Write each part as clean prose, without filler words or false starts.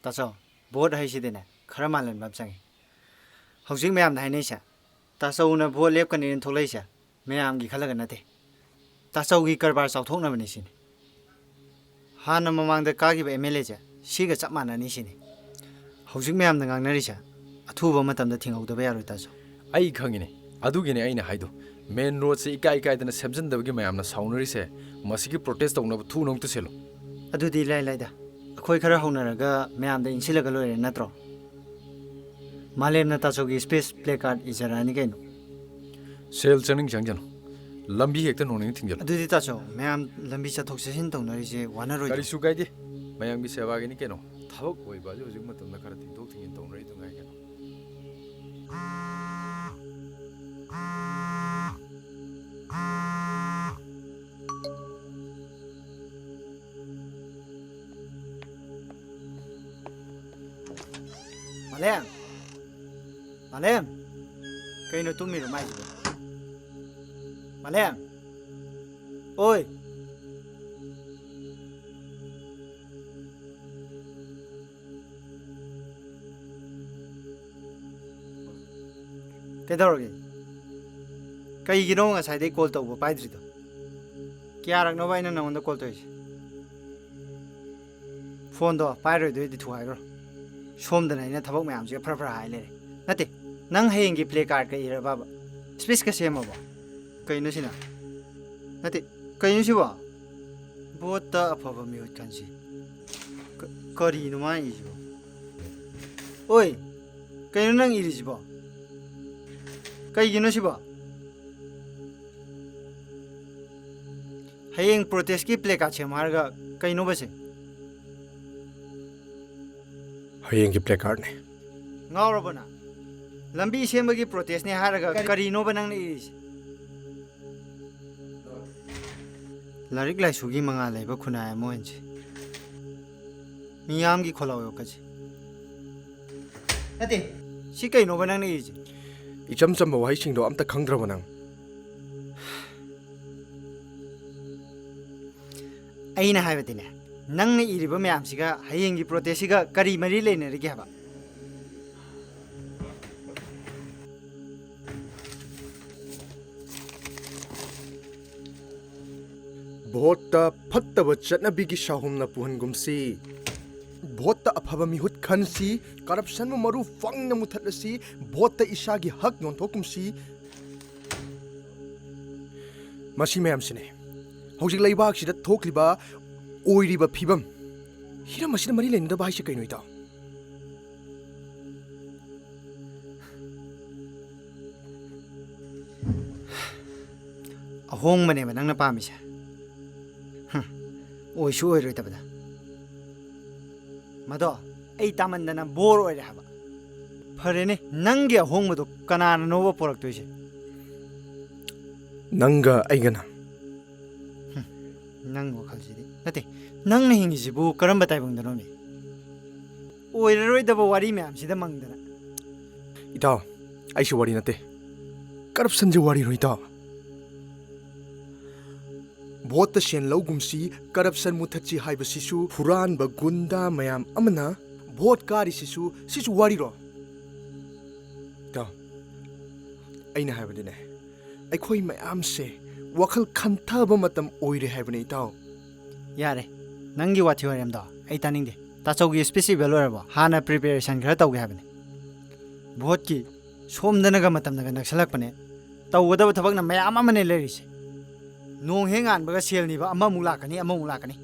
ताचौ vote हाइसिदेने खरा मालन बाब चंगे हौजिक ma'am हाइनैसा ताचौना vote लेपकनि थोलैसा ma'am की खलग नते ताचौ की करबार चाउथोकनबनि सिनि हाना ममांग कागिब एमएलए चा सिगा चप माननी सिनि हौजिक मैम गांगनरिसा अथुबा मतमदा थिंगौदबा यारोय ताचौ आई खंगिने अदुगिने आइना हाइदो मेन रोड से इकाई इकाइदना सेमजनदबगी मैमना साउनरिसे मसिगी प्रोटेस्ट तौनब थुनौत सेलो अदुदी लाइ लाइदा अखोय खरा हौनरगा मैमदा इनसिलगा लोरे नत्रो मालेमना ताचौगी स्पेस प्ले कार्ड इजरानी कैनो सेल चनिंग चंगजनो लंबी हेक्ता नोनिंग थिंगजलो अदुदी ताचौ मैम लंबी चथोक चसिन तौनरिसे वानरोय करिसु गाइदे मयांगी सेवागिनी केनो थबक ओइबा हुजिक मतमदा खरा थिंथोक थिंगिन तौनरै दुंगाय केनो Malem, Malem, कैनो तुम मेरो माइ Malem, ओइ केदौरगे कईगिनो ngसाइदै कॉल तौबो पाइद्रिदो क्यारकनो बाइना नंगोंदा कॉल तोइसे फोन दो पाइरोइदोइदि थुहाइग्रो सोमदना इना थबक मैमसे फरफर हाइ लेरे नते नंग हयेंगी प्ले कार्ड का इरा बाबा स्पेस का सेमबो कइनो सिना नते कइनो सिबो बोत अफब मिउट कांसी करिनो मा इजो ओइ कइनो नंग इरिजिबो कइगिनो सिबो हयेंग प्रोटेस्ट की प्ले कार्ड सेमारगा कइनो बसे हयेंगी प्ले कार्ड ने ngawrabana lambi sembagi protest ne haraga karino banang ne iris larik lai sugi manga laiba khuna moinje miyam gi kholaw yo kaji ate si kai no banang ne iris इचम चम वही सिंह दो अमता खंगद्रब नंग aina haibadine nang ne iriba myam siga hayengi protest siga kari mari leine ri haba भोट फत्तब चटनबीगी शाहुमना पुहनगुमसी भोट अफब मिहुत खनसी करप्शन मरु फंग मुथलसी भोट इशागी हक नोंथोकुमसी मसी मैमसिने हौजिक लैबाक सिदा थोकलिबा ओइरिबा फिबम हिरा मसिदा मरि लेनदा बाइसे कैनोइता ahong mane manang na pamisa ओइ सु ओइ रोइ तबदा मदो एई तामन्दना बोर ओइ रहबा फरेने नंगे होंगमदो कनाना नोबो पोरक तोइसे नंगा आइगना नंग वखलसिदि नते नंग ने हिंगिसिबु करम बताइबंगदनो मे ओइ रोइ दबो वारी म्याम सिदा मंगदना इता आइसु वारी नते करप्शन जे वारी रोइता भोट सेन लौगुमसी करप्शन मुथची हाइबसिसु हुरान ब गुंडा मयाम अमना भोट कारिसिसु सिसु वारीरो ता अइना हाइबदिने अखोइ मयाम से वखल खंथब मतम ओइरे हाइबने ताओ यारे नंगी वाथि वरम द एई तानिंग दे ताचौगी स्पेसिफिक वेलोरबो हाना प्रिपरेशन खरा तौगे हाबने भोट की सोमदनगा मतमनगा नक्सलकपने तौगदब थबकना मयाम अमने लेरिसे नोंग हेंगान बगा सेलनी बा अमा मुलाकनी अमा मुलाकनी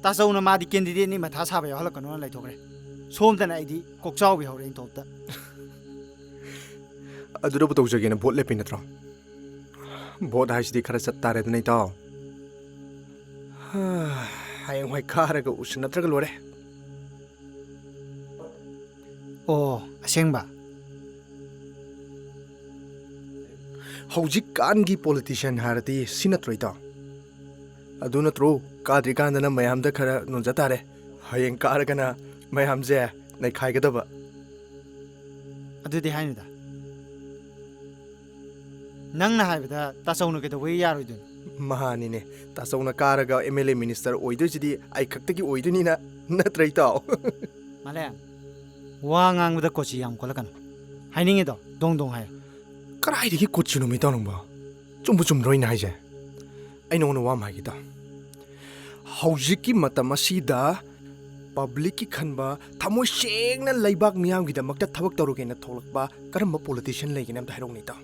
ताचौना मादी कैंडिडेट नि मथा साबा यहलकनो लाइथोग्रे सोमदना आइदी कोकचाव बि हौरे इंथोपता अदुरबु तौजगेना भोट लेपि नत्रो भोट हाइसदि खरा चत्तारे दनै ताओ हायंग होय खारगा उसनत्रगा लोरे ओ असेंबा हौजिक कानगी पॉलिटिशियन हारती सिनत्रोइता अदु नत्रो काद्रिकांदना मयामदा खरा नोंजा तारे हयेंग कारगना मयामजे नै खाइगदबा अदुदि हाइनुदा नंगना हाइबदा ताचौना केदवै यारोइदुन महानिने ताचौना कारगा एमएलए मिनिस्टर ओइदुजिदि आइ खक्तगी ओइदुनिना नत्रैताओ Malem, wangang with the coach yam colacan. Hiding it, don't hide. ꯀꯔꯥꯏꯗꯒꯤ ꯀꯨꯠꯁꯤꯅꯣ ꯃꯤꯇꯥꯎ ꯅꯪꯕ ꯆꯨꯝꯕꯨ ꯆꯨꯝꯗ꯭ꯔꯣ ꯑꯩꯅ ꯍꯥꯏꯁꯦ ꯑꯩ ꯅꯉꯣꯟꯗ ꯋꯥ ꯑꯃ ꯍꯥꯏꯒꯦ ꯍꯧꯖꯤꯛꯀꯤ ꯃꯇꯝ ꯑꯁꯤꯗ ꯄꯕ꯭ꯂꯤꯛꯀꯤ ꯈꯟꯕ ꯊꯃꯣꯏ ꯁꯦꯡꯅ ꯂꯩꯕꯥꯛ ꯃꯤꯌꯥꯝꯒꯤꯗꯃꯛꯇ ꯊꯕꯛ ꯇꯧꯔꯒꯦꯅ ꯊꯣꯛꯂꯛꯄ ꯀꯔꯝꯕ ꯄꯣꯂꯤꯇꯤꯁꯤꯌꯟ ꯂꯩꯒꯦꯅ ꯑꯝꯇ ꯍꯥꯏꯔꯛꯎꯅꯦ ꯏꯇꯥꯎ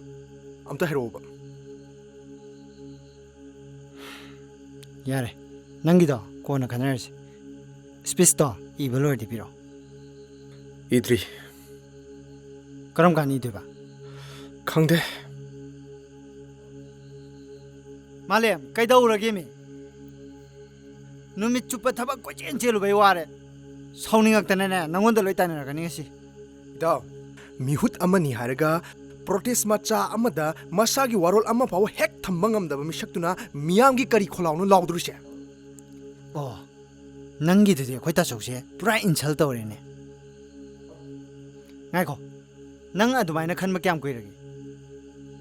ꯑꯝꯇ ꯍꯥꯏꯔꯛꯑꯣꯕ Yare, Nangido, Kona Canars. Spisto, evil or dipiro. ꯏꯗ꯭ꯔꯤ Karam can eat. ꯈꯪꯗꯦ Malem, Kaidora give me. Numit chupa tabak coach and chill by water. Sounding up the nana, no wonder later can you see? ꯏꯇꯥꯎ ꯃꯤꯍꯨꯠ ꯑꯃꯅꯤ ꯍꯥꯏꯔꯒ protest ꯃꯆꯥ ꯑꯃꯗ ꯃꯁꯥꯒꯤ ꯋꯥꯔꯣꯜ ꯑꯃ ꯐꯥꯎꯕ ꯍꯦꯛ ꯊꯝꯕ ꯉꯝꯗꯕ ꯃꯤꯁꯛꯇꯨꯅ ꯃꯤꯌꯥꯝꯒꯤ ꯀꯔꯤ ꯈꯣꯜꯂꯥꯎꯅꯣ ꯂꯥꯎꯗꯣꯔꯤꯁꯦ Oh, Nangi to the Quita Soce, bright insult or in it. Nako, Nang Adumina can become query.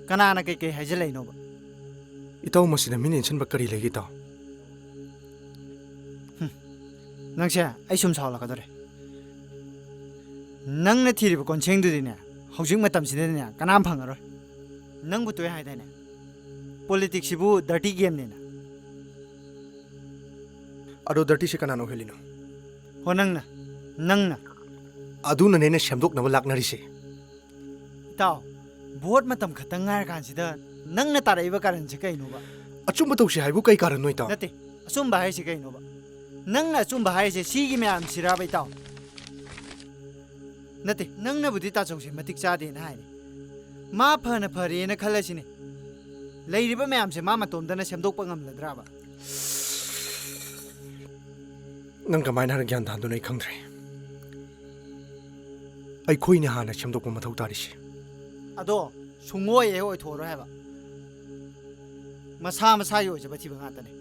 Kanana Keke has a lane over. ꯏꯇꯥꯎ ꯃꯁꯤꯗ ꯃꯤꯅ ꯏꯟꯁꯤꯟꯕ ꯀꯔꯤ ꯂꯩꯒꯦ ꯏꯇꯥꯎ Nangsha, I sum Salakadore. Nang the Tiri consing to dinner, housing Matam Sidena, Kanam Panger. Nang would to hide in it. Politics Shibu, dirty game nina. ꯑꯗꯣ ꯗꯔꯇꯤꯁꯦ ꯀꯅꯥꯅꯣ ꯍꯦꯜꯂꯤꯅꯣ Honangna, Nangna, ꯑꯗꯨꯅꯅꯦꯅ ꯁꯦꯝꯗꯣꯛꯅꯕ ꯂꯥꯛꯅꯔꯤꯁꯦ Tau, board Matam Katanga consider Nangna Taraiva Karan Chikainova. ꯑꯆꯨꯝꯕ ꯇꯧꯁꯤ ꯍꯥꯏꯕꯨ ꯀꯩ ꯀꯥꯔꯟꯅꯣ ꯏꯇꯥꯎ Nati, Sumba Hishikainova. Nanga Sumba Hish, Sigi Mam Sirabai Tau. Nati, Nangna Budita Sosi, Matic Sadi and Hide. Ma Pana Pari in a Kalasini. Lady Bamam, Mamma Tom, then a Shamdopangam the Drava. ꯅꯪ ꯀꯃꯥꯏꯅ ꯍꯥꯟꯅ ꯒ꯭ꯌꯥꯟ ꯇꯥꯍꯟꯗꯣꯏꯅꯣ ꯑꯩ ꯈꯪꯗ꯭ꯔꯦ ꯑꯩꯈꯣꯏꯅ ꯍꯥꯟꯅ ꯁꯦꯝꯗꯣꯛꯄ ꯃꯊꯧ ꯇꯥꯔꯤꯁꯦ Ado, Sumoy Oi Toro have. Masama Sayo is a Bativangatane.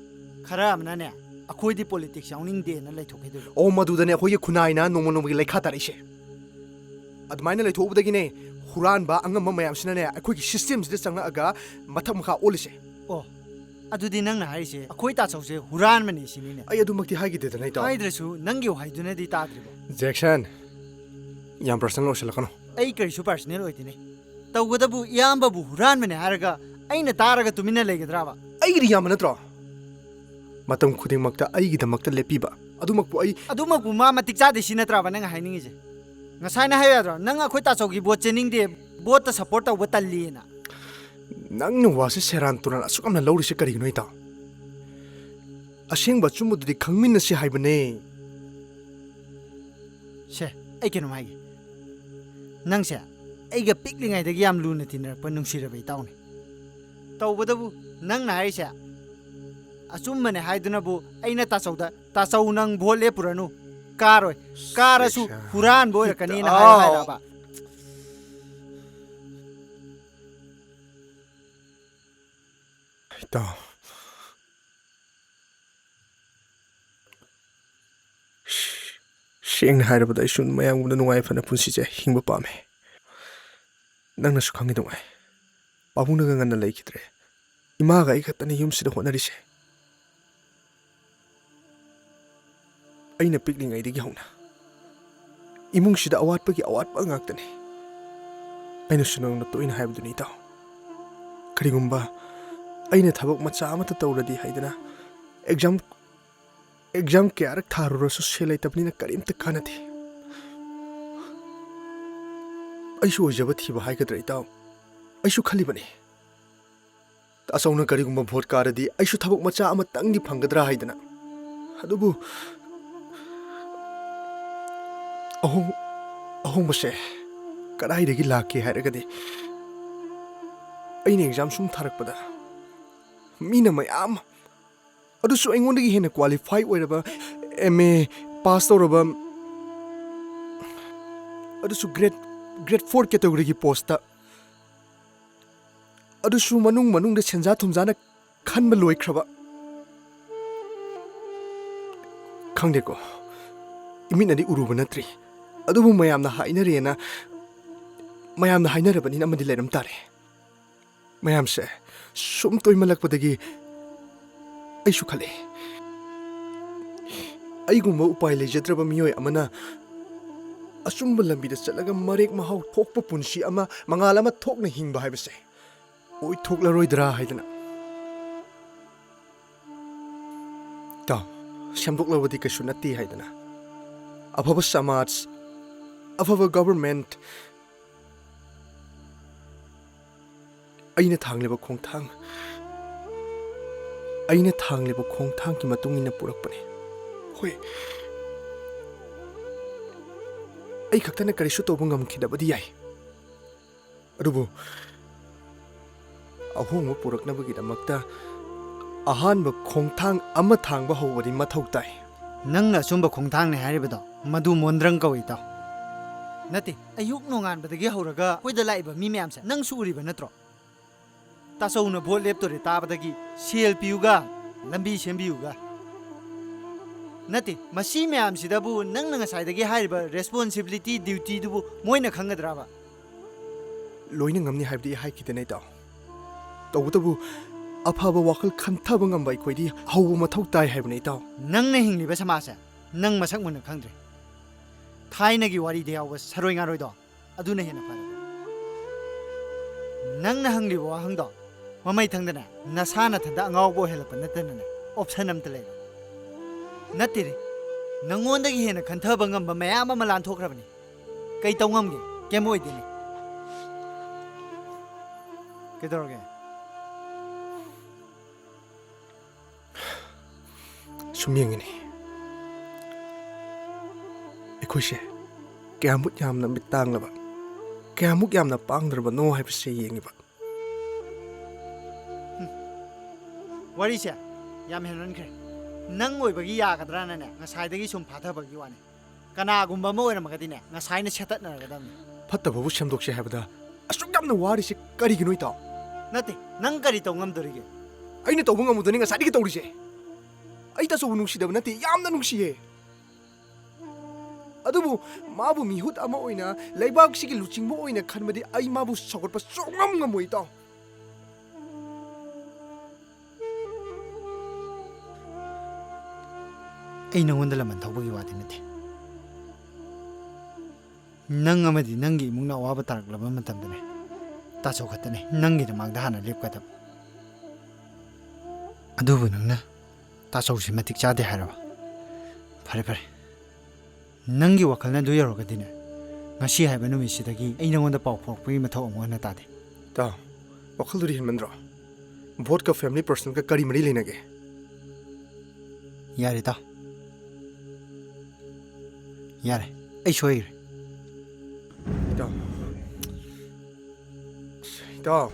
Karam Nana, a quiddy politics, owning day and a little bit. ꯑꯣ ꯃꯗꯨꯗꯅꯦ ꯑꯩꯈꯣꯏꯒꯤ ꯈꯨꯟꯅꯥꯏꯅ ꯅꯣꯡꯃ ꯅꯣꯡꯃꯒꯤ ꯂꯩꯈꯥ ꯇꯥꯔꯛꯏꯁꯦ ꯑꯗꯨꯃꯥꯏꯅ ꯂꯩꯊꯣꯛꯎꯕꯗꯒꯤꯅꯦ ꯍꯨꯔꯥꯟꯕ ꯑꯉꯝꯕ ꯃꯌꯥꯝꯁꯤꯅꯅꯦ ꯑꯩꯈꯣꯏꯒꯤ ꯁꯤꯁꯇꯦꯝꯁꯤꯗ ꯆꯪꯉꯛꯑꯒ ꯃꯊꯛ ꯃꯈꯥ ꯑꯣꯜꯂꯤꯁꯦ Oh, Adudi Nanga Haise, a quita so say, Huran Manishin. ꯑꯩ ꯑꯗꯨꯃꯛꯇꯤ ꯍꯥꯏꯈꯤꯗꯦꯗꯅ ꯏꯇꯥꯎ Hydresu, Nangi Haiduna di Tadribo. Jackson ꯌꯥꯝ personal ꯑꯣꯏꯁꯤꯜꯂꯛꯀꯅꯣ Acre supersonal oitine. Tawadabu Yambabu, Huran Manaharaga, Aina Taraga to Mina Legadrava. ꯑꯩꯒꯤꯗꯤ ꯌꯥꯝꯕ ꯅꯠꯇ꯭ꯔꯣ ꯃꯇꯝ ꯈꯨꯗꯤꯡꯃꯛꯇ ꯑꯩꯒꯤꯗꯃꯛꯇ ꯂꯦꯞꯄꯤꯕ ꯑꯗꯨꯃꯛꯄꯨ ꯑꯩ Adumaku Mama Tixadi Sinatrava Nanga Haining. Nasana Hayadra, Nanga Quitasogi, what Chening de, both the support of Watalina. ꯅꯪꯅ ꯋꯥꯁꯦ ꯁꯦꯔꯥꯟ ꯇꯨꯔꯥꯟ ꯑꯁꯨꯛ ꯌꯥꯝꯅ ꯂꯧꯔꯤꯁꯦ ꯀꯔꯤꯒꯤꯅꯣ ꯏꯇꯥꯎ ꯑꯁꯦꯡꯕ ꯑꯆꯨꯝꯕꯗꯨꯗꯤ ꯈꯪꯃꯤꯟꯅꯁꯤ ꯍꯥꯏꯕꯅꯦ She, I can make Nangsa, Ega pickling at the Yam Lunatina, Panungsira Town. Tawadabu, Nang Naisa. Assume Haidunabu, Aina Tasoda, Tasau Bole Purano, Karo, Karasu, Huran Boy Canina Haidaba. ꯏꯇꯥꯎ ꯁꯦꯡꯅ ꯍꯥꯏꯔꯕꯗ ꯑꯩꯁꯨ ꯃꯌꯥꯝꯒꯨꯝꯅ ꯅꯨꯡꯉꯥꯏꯐꯅ ꯄꯨꯟꯁꯤꯁꯦ ꯍꯤꯡꯕ ꯄꯥꯝꯃꯦ ꯅꯪꯅꯁꯨ ꯈꯪꯉꯤꯗꯨꯉꯥꯏ ꯄꯥꯕꯨꯡꯅꯒ ꯉꯟꯅ ꯂꯩꯈꯤꯗ꯭ꯔꯦ ꯏꯃꯥꯒ ꯑꯩ ꯈꯛꯇꯅꯤ ꯌꯨꯝꯁꯤꯗ ꯍꯣꯠꯅꯔꯤꯁꯦ ꯑꯩꯅ ꯄꯤꯛꯂꯤꯉꯩꯗꯒꯤ ꯍꯧꯅ ꯏꯃꯨꯡꯁꯤꯗ ꯑꯋꯥꯠꯄꯒꯤ ꯑꯋꯥꯠꯄ ꯉꯥꯛꯇꯅꯤ ꯑꯩꯅꯁꯨ ꯅꯪꯅ ꯇꯣꯏꯅ ꯍꯥꯏꯕꯗꯨꯅꯤ ꯏꯇꯥꯎ ꯀꯔꯤꯒꯨꯝꯕ ꯑꯩꯅ ꯊꯕꯛ ꯃꯆꯥ ꯑꯃꯠꯇ ꯇꯧꯔꯗꯤ ꯍꯥꯏꯗꯅ ꯑꯦꯛꯖꯥꯝ ꯀꯌꯥꯔꯛ ꯊꯥꯔꯨꯔꯁꯨ ꯁꯦꯜ ꯂꯩꯇꯕꯅꯤꯅ ꯀꯔꯤꯝꯇ ꯀꯥꯟꯅꯗꯦ ꯑꯩꯁꯨ ꯑꯣꯏꯖꯕ ꯊꯤꯕ ꯍꯥꯏꯒꯗ꯭ꯔꯥ ꯏꯇꯥꯎ ꯑꯩꯁꯨ ꯈꯜꯂꯤꯕꯅꯤ ꯑꯆꯧꯅ ꯀꯔꯤꯒꯨꯝꯕ ꯚꯣꯠ ꯀꯥꯔꯗꯤ ꯑꯩꯁꯨ ꯊꯕꯛ ꯃꯆꯥ ꯑꯃꯇꯪꯗꯤ ꯐꯪꯒꯗ꯭ꯔꯥ ꯍꯥꯏꯗꯅ ꯑꯗꯨꯕꯨ ꯑꯍꯣꯡꯕꯁꯦ ꯀꯗꯥꯏꯗꯒꯤ ꯂꯥꯛꯀꯦ ꯍꯥꯏꯔꯒꯗꯤ ꯑꯩꯅ ꯑꯦꯛꯖꯥꯝ ꯁꯨꯝ ꯊꯥꯔꯛꯄꯗ ꯃꯤꯅ ꯃꯌꯥꯝ ꯑꯗꯨꯁꯨ ꯑꯩꯉꯣꯟꯗꯒꯤ ꯍꯦꯟꯅ ꯀ꯭ꯋꯥꯂꯤꯐꯥꯏ ꯑꯣꯏꯔꯕ MA ꯄꯥꯁ ꯇꯧꯔꯕ ꯑꯗꯨꯁꯨ ꯒ꯭ꯔꯦꯗ 4 ꯀꯦꯇꯦꯒꯣꯔꯤꯒꯤ ꯄꯣꯁꯇ ꯑꯗꯨꯁꯨ ꯃꯅꯨꯡꯗ ꯁꯦꯟꯖꯥ ꯊꯨꯝꯖꯥꯅ ꯈꯟꯕ ꯂꯣꯏꯈ꯭ꯔꯕ ꯈꯪꯗꯦꯀꯣ ꯏꯃꯤꯠꯅꯗꯤ ꯎꯔꯨꯕ ꯅꯠꯇ꯭ꯔꯤ ꯑꯗꯨꯕꯨ ꯃꯌꯥꯝꯅ ꯍꯥꯏꯅꯔꯕꯅꯤꯅ ꯑꯃꯗꯤ ꯂꯩꯔꯝ ꯇꯥꯔꯦ ꯃꯌꯥꯝꯁꯦ ꯁꯨꯝ ꯇꯣꯏꯃꯜꯂꯛꯄꯗꯒꯤ ꯑꯩꯁꯨ ꯈꯜꯂꯦ ꯑꯩꯒꯨꯝꯕ ꯎꯄꯥꯏ ꯂꯩꯖꯗ꯭ꯔꯕ ꯃꯤꯑꯣꯏ ꯑꯃꯅ ꯑꯆꯨꯝꯕ ꯂꯝꯕꯤꯗ ꯆꯠꯂꯒ ꯃꯔꯦꯛ ꯃꯍꯥꯎ ꯊꯣꯛꯄ ꯄꯨꯟꯁꯤ ꯑꯃ ꯃꯉꯥꯜ ꯑꯃ ꯊꯣꯛꯅ ꯍꯤꯡꯕ ꯍꯥꯏꯕꯁꯦ ꯑꯣꯏꯊꯣꯛꯂꯔꯣꯏꯗ꯭ꯔꯥ ꯍꯥꯏꯗꯅ ꯏꯇꯥꯎ ꯁꯦꯝꯗꯣꯛꯂꯕꯗꯤ ꯀꯩꯁꯨ ꯅꯠꯇꯦ ꯍꯥꯏꯗꯅ ꯑꯐꯕ ꯁꯃꯥꯖ ꯑꯐꯕ ꯒꯣꯚꯔꯟꯃꯦꯟꯠ ꯑꯩꯅ ꯊꯥꯡꯂꯤꯕ ꯈꯣꯡꯊꯥꯡꯒꯤ ꯃꯇꯨꯡ ꯏꯟꯅ ꯄꯨꯔꯛꯄꯅꯤ ꯍꯣꯏ ꯑꯩ ꯈꯛꯇꯅ ꯀꯔꯤꯁꯨ ꯇꯧꯕ ꯉꯝꯈꯤꯗꯕꯗꯤ ꯌꯥꯏ ꯑꯗꯨꯕꯨ ꯑꯍꯣꯡꯕ ꯄꯨꯔꯛꯅꯕꯒꯤꯗꯃꯛꯇ ꯑꯍꯥꯟꯕ ꯈꯣꯡꯊꯥꯡ ꯑꯃ ꯊꯥꯡꯕ ꯍꯧꯕꯗꯤ ꯃꯊꯧ ꯇꯥꯏ ꯅꯪꯅ ꯑꯆꯨꯝꯕ ꯈꯣꯡꯊꯥꯡꯅꯦ ꯍꯥꯏꯔꯤꯕꯗꯣ ꯃꯗꯨ ꯃꯣꯟꯗ꯭ꯔꯪ ꯀꯧꯏ ꯏꯇꯥꯎ ꯅꯠꯇꯦ ꯑꯌꯨꯛ ꯅꯣꯡꯉꯥꯟꯕꯗꯒꯤ ꯍꯧꯔꯒ ꯑꯩꯈꯣꯏꯗ ꯂꯥꯛꯏꯕ ꯃꯤ ꯃꯌꯥꯝꯁꯦ ꯅꯪꯁꯨ ꯎꯔꯤꯕ ꯅꯠꯇ꯭ꯔꯣ ꯇꯥꯆꯧꯅ ꯚꯣꯠ ꯂꯦꯞꯇꯣꯔꯦ ꯇꯥꯕꯗꯒꯤ ꯁꯦꯜ ꯄꯤꯌꯨꯒ ꯂꯝꯕꯤ ꯁꯦꯝꯕꯤꯌꯨꯒ ꯅꯠꯇꯦ ꯃꯁꯤ ꯃꯌꯥꯝꯁꯤꯗꯕꯨ ꯅꯪꯅ ꯉꯁꯥꯏꯗꯒꯤ ꯍꯥꯏꯔꯤꯕ ꯔꯦꯁꯄꯣꯟꯁꯤꯕꯤꯂꯤꯇꯤ ꯗ꯭ꯌꯨꯇꯤꯗꯨꯕꯨ ꯃꯣꯏꯅ ꯈꯪꯒꯗ꯭ꯔꯕ ꯂꯣꯏꯅ ꯉꯝꯅꯤ ꯍꯥꯏꯕꯗꯤ ꯍꯥꯏꯈꯤꯗꯅ ꯏꯇꯥꯎ ꯇꯧꯕꯇꯕꯨ ꯑꯐꯕ ꯋꯥꯈꯜ ꯈꯟꯊꯕ ꯉꯝꯕ ꯑꯩꯈꯣꯏꯗꯤ ꯍꯧꯕ ꯃꯊꯧ ꯇꯥꯏ ꯍꯥꯏꯕꯅꯤ ꯏꯇꯥꯎ ꯅꯪꯅ ꯍꯤꯡꯂꯤꯕ ꯁꯃꯥꯖꯁꯦ ꯅꯪ ꯃꯁꯛ ꯃꯨꯟꯅ ꯈꯪꯗ꯭ꯔꯦ ꯊꯥꯏꯅꯒꯤ ꯋꯥꯔꯤꯗ ꯌꯥꯎꯕ ꯁꯔꯣꯏ ꯉꯥꯔꯣꯏꯗꯣ ꯑꯗꯨꯅ ꯍꯦꯟꯅ ꯐꯔꯦ ꯅꯪꯅ ꯍꯪꯂꯤꯕ ꯋꯥꯍꯪꯗꯣ ꯃꯃꯩ ꯊꯪꯗꯅ ꯅꯁꯥ ꯅꯊꯟꯗ ꯑꯉꯥꯎꯕ ꯑꯣꯏꯍꯜꯂꯛꯄ ꯅꯠꯇꯅꯅꯦ ꯑꯣꯞꯁꯟ ꯑꯝꯇ ꯂꯩꯕ ꯅꯠꯇꯦꯅꯦ ꯅꯪꯉꯣꯟꯗꯒꯤ ꯍꯦꯟꯅ ꯈꯟꯊꯕ ꯉꯝꯕ ꯃꯌꯥꯝ ꯑꯃ ꯂꯥꯟꯊꯣꯛꯈ꯭ꯔꯕꯅꯤ ꯀꯩ ꯇꯧ ꯉꯝꯒꯦ ꯀꯩꯝ ꯑꯣꯏꯗꯦꯅꯦ ꯀꯩꯗꯧꯔꯒꯦ ꯁꯨꯝ ꯌꯦꯡꯉꯤꯅꯤ ꯑꯩꯈꯣꯏꯁꯦ ꯀꯌꯥꯃꯨꯛ ꯌꯥꯝꯅ ꯃꯤꯠ ꯇꯥꯡꯂꯕ ꯀꯌꯥꯃꯨꯛ ꯌꯥꯝꯅ ꯄꯥꯡꯗ꯭ꯔꯕꯅꯣ ꯍꯥꯏꯕꯁꯦ ꯌꯦꯡꯉꯤꯕ ꯋꯥꯔꯤꯁꯦ ꯌꯥꯝ ꯍꯦꯟꯃꯟꯈ꯭ꯔꯦ ꯅꯪ ꯑꯣꯏꯕꯒꯤ ꯌꯥꯒꯗ꯭ꯔꯥꯅꯅꯦ ꯉꯁꯥꯏꯗꯒꯤ ꯁꯨꯝ ꯐꯥꯊꯕꯒꯤ ꯋꯥꯅꯤ ꯀꯅꯥꯒꯨꯝꯕ ꯑꯃ ꯑꯣꯏꯔꯝꯃꯒꯗꯤꯅꯦ ꯉꯁꯥꯏꯅ ꯁꯦꯠꯇꯠꯅꯔꯒꯗꯕꯅꯤ ꯐꯠꯇꯕꯕꯨ ꯁꯦꯝꯗꯣꯛꯁꯦ ꯍꯥꯏꯕꯗ ꯑꯁꯨꯛ ꯌꯥꯝꯅ ꯋꯥꯔꯤꯁꯦ ꯀꯔꯤꯒꯤꯅꯣ ꯏꯇꯥꯎ ꯅꯠꯇꯦ ꯅꯪ ꯀꯔꯤ ꯇꯧ ꯉꯝꯗꯣꯔꯤꯒꯦ ꯑꯩꯅ ꯇꯧꯕ ꯉꯝꯃꯨꯗꯅꯤ ꯉꯁꯥꯏꯗꯒꯤ ꯇꯧꯔꯤꯁꯦ ꯑꯩ ꯇꯥꯆꯧꯕꯨ ꯅꯨꯡꯁꯤꯗꯕ ꯅꯠꯇꯦ ꯌꯥꯝꯅ ꯅꯨꯡꯁꯤꯌꯦ ꯑꯗꯨꯕꯨ ꯃꯥꯕꯨ ꯃꯤꯍꯨꯠ ꯑꯃ ꯑꯣꯏꯅ ꯂꯩꯕꯥꯛꯁꯤꯒꯤ ꯂꯨꯆꯤꯡꯕ ꯑꯣꯏꯅ ꯈꯟꯕꯗꯤ ꯑꯩ ꯃꯥꯕꯨ ꯁꯧꯒꯠꯄ ꯁꯨꯡꯉꯝ ꯉꯝꯃꯣꯏ ꯏꯇꯥꯎ ꯑꯩ ꯅꯉꯣꯟꯗ ꯂꯃꯟ ꯊꯧꯕꯒꯤ ꯋꯥꯗꯤ ꯅꯠꯇꯦ ꯅꯪ ꯑꯃꯗꯤ ꯅꯪꯒꯤ ꯏꯃꯨꯡꯅ ꯑꯋꯥꯕ ꯇꯥꯔꯛꯂꯕ ꯃꯇꯝꯗꯅꯦ ꯇꯥꯆꯧ ꯈꯛꯇꯅꯦ ꯅꯪꯒꯤꯗꯃꯛꯇ ꯍꯥꯟꯅ ꯂꯦꯞꯀꯗꯕ ꯑꯗꯨꯕꯨ ꯅꯪꯅ ꯇꯥꯆꯧꯁꯤ ꯃꯇꯤꯛ ꯆꯥꯗꯦ ꯍꯥꯏꯔꯕ ꯐꯔꯦ ꯐꯔꯦ ꯅꯪꯒꯤ ꯋꯥꯈꯜꯅ ꯑꯗꯨ ꯌꯧꯔꯒꯗꯤꯅꯦ ꯉꯁꯤ ꯍꯥꯏꯕ ꯅꯨꯃꯤꯠꯁꯤꯗꯒꯤ ꯑꯩ ꯅꯉꯣꯟꯗ ꯄꯥꯎ ꯐꯥꯎꯔꯛꯄꯒꯤ ꯃꯊꯧ ꯑꯃꯨꯛ ꯍꯟꯅ ꯇꯥꯗꯦ ꯏꯇꯥꯎ ꯋꯥꯈꯜꯗꯨꯗꯤ ꯍꯦꯟꯃꯟꯗ꯭ꯔꯣ ꯚꯣꯠꯀ ꯐꯦꯃꯤꯂꯤ ꯄꯔꯁꯅꯦꯜꯒ ꯀꯔꯤ ꯃꯔꯤ ꯂꯩꯅꯒꯦ ꯌꯥꯔꯦ ꯏꯇꯥꯎ ꯌꯥꯔꯦ ꯑꯩ ꯁꯣꯏꯈ꯭ꯔꯦ ꯏꯇꯥꯎ ꯏꯇꯥꯎ